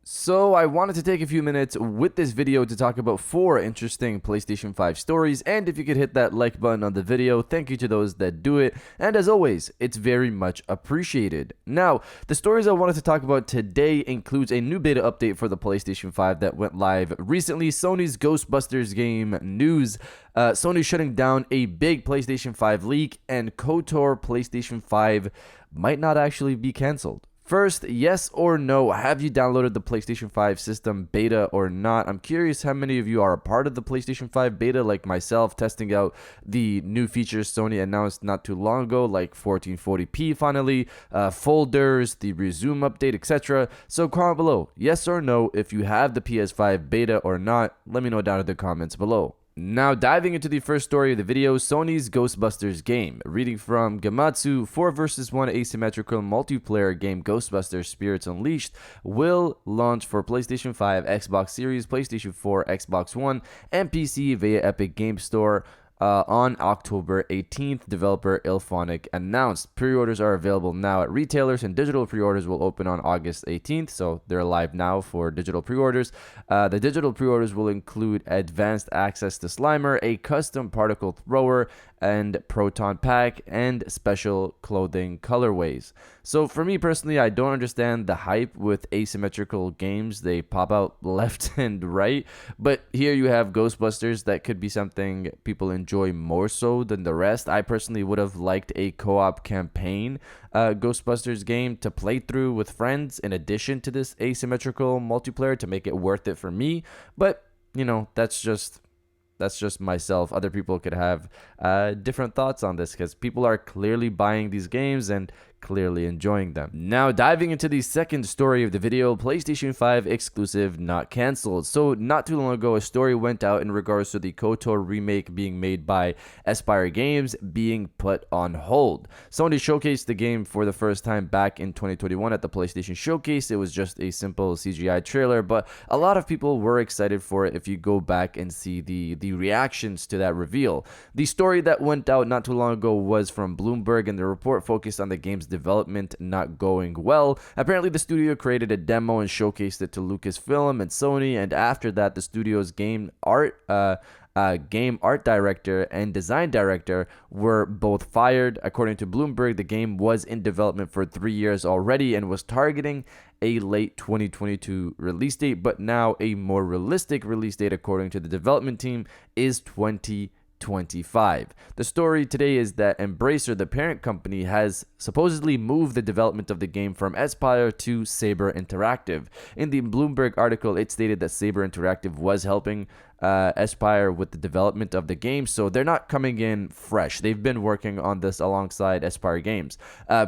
So I wanted to take a few minutes with this video to talk about 4 interesting PlayStation 5 stories, and if you could hit that like button on the video, thank you to those that do it, and as always, it's very much appreciated. Now, the stories I wanted to talk about today includes a new beta update for the PlayStation 5 that went live recently, Sony's Ghostbusters game news, Sony shutting down a big PlayStation 5 leak, and KOTOR PlayStation 5 might not actually be cancelled. First, yes or no, have you downloaded the PlayStation 5 system beta or not? I'm curious how many of you are a part of the PlayStation 5 beta, like myself, testing out the new features Sony announced not too long ago, like 1440p finally, folders, the resume update, etc. So comment below, yes or no, if you have the PS5 beta or not. Let me know down in the comments below. Now, diving into the first story of the video, Sony's Ghostbusters game. Reading from Gamatsu, 4 vs 1 asymmetrical multiplayer game Ghostbusters Spirits Unleashed will launch for PlayStation 5, Xbox Series, PlayStation 4, Xbox One, and PC via Epic Game Store. On October 18th, developer Ilphonic announced. Pre-orders are available now at retailers, and digital pre-orders will open on August 18th, so they're live now for digital pre-orders. The digital pre-orders will include advanced access to Slimer, a custom particle thrower, and proton pack, and special clothing colorways. So for me personally, I don't understand the hype with asymmetrical games. They pop out left and right, but here you have Ghostbusters that could be something people enjoy more so than the rest. I personally would have liked a co-op campaign Ghostbusters game to play through with friends in addition to this asymmetrical multiplayer to make it worth it for me, but you know, that's just myself. Other people could have different thoughts on this because people are clearly buying these games and clearly enjoying them. Now, diving into the second story of the video, PlayStation 5 exclusive not cancelled. So not too long ago, a story went out in regards to the KOTOR remake being made by Aspyr Games being put on hold. Sony showcased the game for the first time back in 2021 at the PlayStation Showcase. It was just a simple CGI trailer, but a lot of people were excited for it if you go back and see the reactions to that reveal. The story that went out not too long ago was from Bloomberg, and the report focused on the game's development not going well. Apparently, the studio created a demo and showcased it to Lucasfilm and Sony, and after that, the studio's game art director and design director were both fired. According to Bloomberg, the game was in development for 3 years already and was targeting a late 2022 release date, but now a more realistic release date, according to the development team, is 2025. The story today is that Embracer, the parent company, has supposedly moved the development of the game from Aspyr to Saber Interactive. In the Bloomberg article, it stated that Saber Interactive was helping Aspyr with the development of the game, so they're not coming in fresh. They've been working on this alongside Aspyr Games.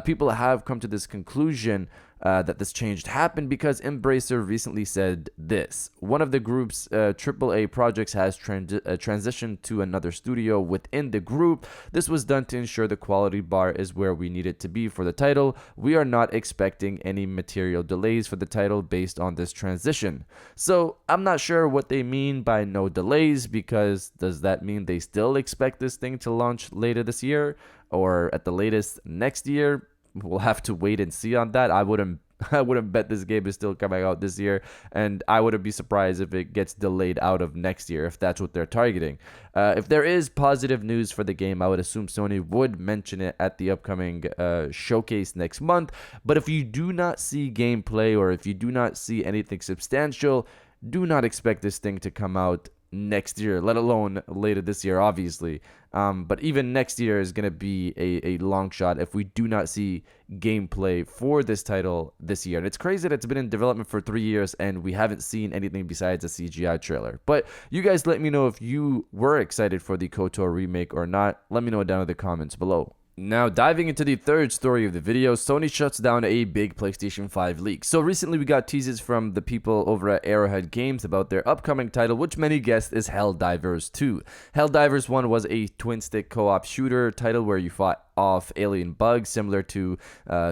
People have come to this conclusion that this change happened because Embracer recently said this. One of the group's AAA projects has transitioned to another studio within the group. This was done to ensure the quality bar is where we need it to be for the title. We are not expecting any material delays for the title based on this transition. So I'm not sure what they mean by no delays, because does that mean they still expect this thing to launch later this year or at the latest next year? We'll have to wait and see on that. I wouldn't bet this game is still coming out this year, and I wouldn't be surprised if it gets delayed out of next year if that's what they're targeting. If there is positive news for the game, I would assume Sony would mention it at the upcoming showcase next month. But if you do not see gameplay or if you do not see anything substantial, do not expect this thing to come out next year, let alone later this year, obviously. But even next year is going to be a long shot if we do not see gameplay for this title this year. And it's crazy that it's been in development for 3 years and we haven't seen anything besides a CGI trailer. But you guys let me know if you were excited for the KOTOR remake or not. Let me know down in the comments below. Now, diving into the third story of the video, Sony shuts down a big PlayStation 5 leak. So recently we got teases from the people over at Arrowhead Games about their upcoming title, which many guessed is Helldivers 2. Helldivers 1 was a twin-stick co-op shooter title where you fought off alien bugs similar to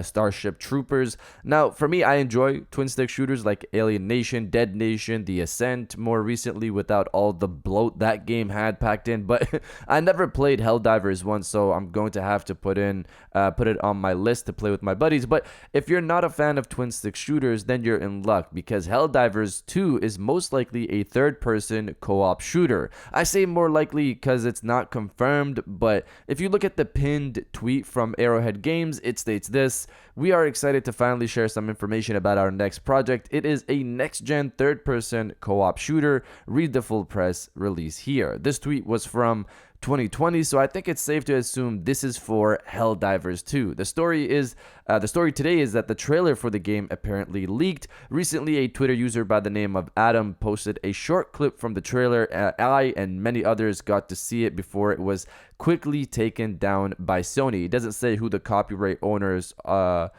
Starship Troopers. Now, for me, I enjoy twin stick shooters like Alien Nation, Dead Nation, The Ascent more recently without all the bloat that game had packed in, but I never played Helldivers once, so I'm going to have to put it on my list to play with my buddies. But if you're not a fan of twin stick shooters, then you're in luck, because Helldivers 2 is most likely a third-person co-op shooter. I say more likely because it's not confirmed, but if you look at the pinned tweet from Arrowhead Games, it states this: "We are excited to finally share some information about our next project. It is a next-gen third-person co-op shooter. Read the full press release here." This tweet was from 2020, so I think it's safe to assume this is for Helldivers 2. The story today is that the trailer for the game apparently leaked. Recently, a Twitter user by the name of Adam posted a short clip from the trailer. I and many others got to see it before it was quickly taken down by Sony. It doesn't say who the copyright owners are,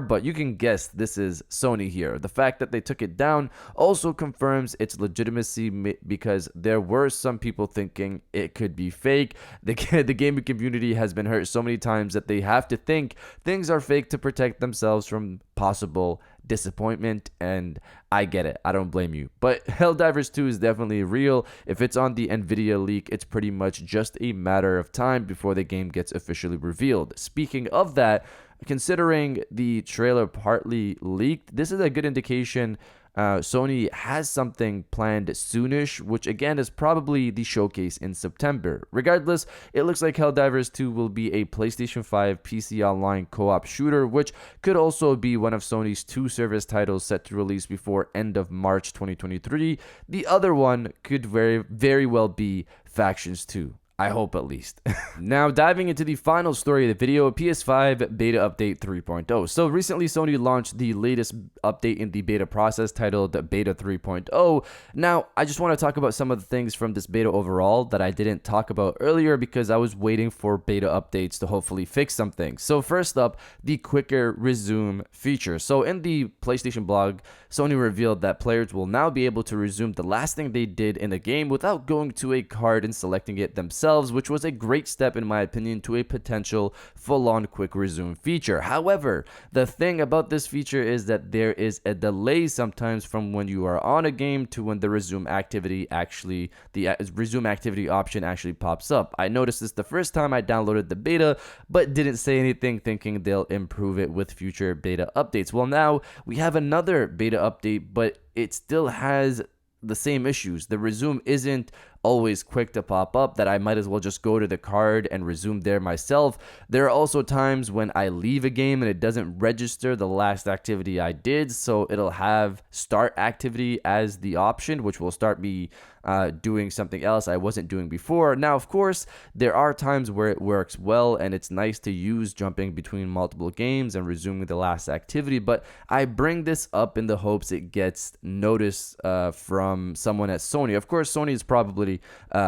but you can guess this is Sony here. The fact that they took it down also confirms its legitimacy, because there were some people thinking it could be fake. The gaming community has been hurt so many times that they have to think things are fake to protect themselves from possible disappointment, and I get it. I don't blame you. But Helldivers 2 is definitely real. If it's on the Nvidia leak, it's pretty much just a matter of time before the game gets officially revealed. Speaking of that, considering the trailer partly leaked, this is a good indication Sony has something planned soonish, which again is probably the showcase in September. Regardless, it looks like Helldivers 2 will be a PlayStation 5 PC online co-op shooter, which could also be one of Sony's 2 service titles set to release before end of March 2023. The other one could very well be Factions 2. I hope, at least. Now, diving into the final story of the video, PS5 Beta Update 3.0. So recently, Sony launched the latest update in the beta process titled Beta 3.0. Now, I just want to talk about some of the things from this beta overall that I didn't talk about earlier because I was waiting for beta updates to hopefully fix some things. So first up, the quicker resume feature. So in the PlayStation blog, Sony revealed that players will now be able to resume the last thing they did in a game without going to a card and selecting it themselves, which was a great step in my opinion to a potential full-on quick resume feature. However, the thing about this feature is that there is a delay sometimes from when you are on a game to when the resume activity option actually pops up. I noticed this the first time I downloaded the beta, but didn't say anything, thinking they'll improve it with future beta updates. Well, now we have another beta update, but it still has the same issues. The resume isn't always quick to pop up, that I might as well just go to the card and resume there myself. There are also times when I leave a game and it doesn't register the last activity I did, so it'll have start activity as the option, which will start me doing something else I wasn't doing before. Now, of course, there are times where it works well and it's nice to use jumping between multiple games and resuming the last activity, but I bring this up in the hopes it gets notice from someone at Sony. Of course, Sony is probably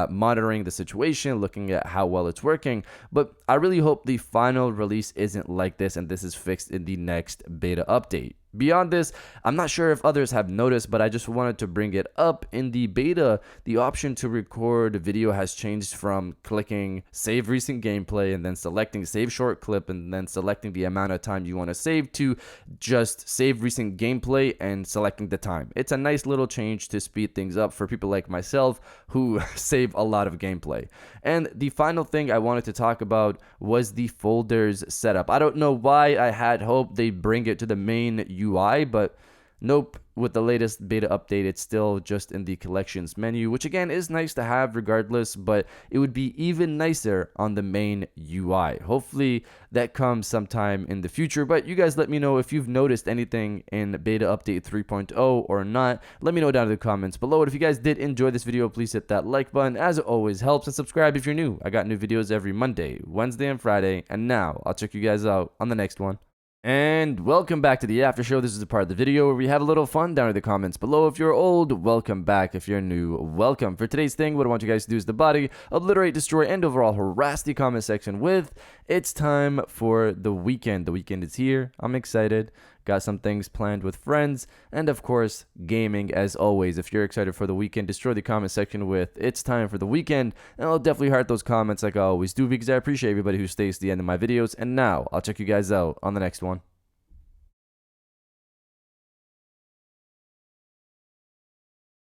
monitoring the situation, looking at how well it's working, but I really hope the final release isn't like this and this is fixed in the next beta update. Beyond this, I'm not sure if others have noticed, but I just wanted to bring it up. In the beta, the option to record video has changed from clicking save recent gameplay and then selecting save short clip and then selecting the amount of time you want to save to just save recent gameplay and selecting the time. It's a nice little change to speed things up for people like myself who save a lot of gameplay. And the final thing I wanted to talk about was the folders setup. I don't know why I had hoped they bring it to the main UI, but nope. With the latest beta update, it's still just in the collections menu, which again is nice to have regardless, but it would be even nicer on the main UI. Hopefully that comes sometime in the future, but you guys let me know if you've noticed anything in beta update 3.0 or not. Let me know down in the comments below. And if you guys did enjoy this video, please hit that like button, as it always helps, and subscribe if you're new. I got new videos every Monday, Wednesday, and Friday, and now I'll check you guys out on the next one. And welcome back to the after show. This is the part of the video where we have a little fun down in the comments below. If you're old, welcome back. If you're new, welcome. For today's thing, what I want you guys to do is the body, obliterate, destroy, and overall harass the comment section with "It's time for the weekend." The weekend is here. I'm excited. got some things planned with friends, and of course, gaming as always. If you're excited for the weekend, destroy the comment section with "It's time for the weekend," and I'll definitely heart those comments like I always do because I appreciate everybody who stays to the end of my videos. And now, I'll check you guys out on the next one.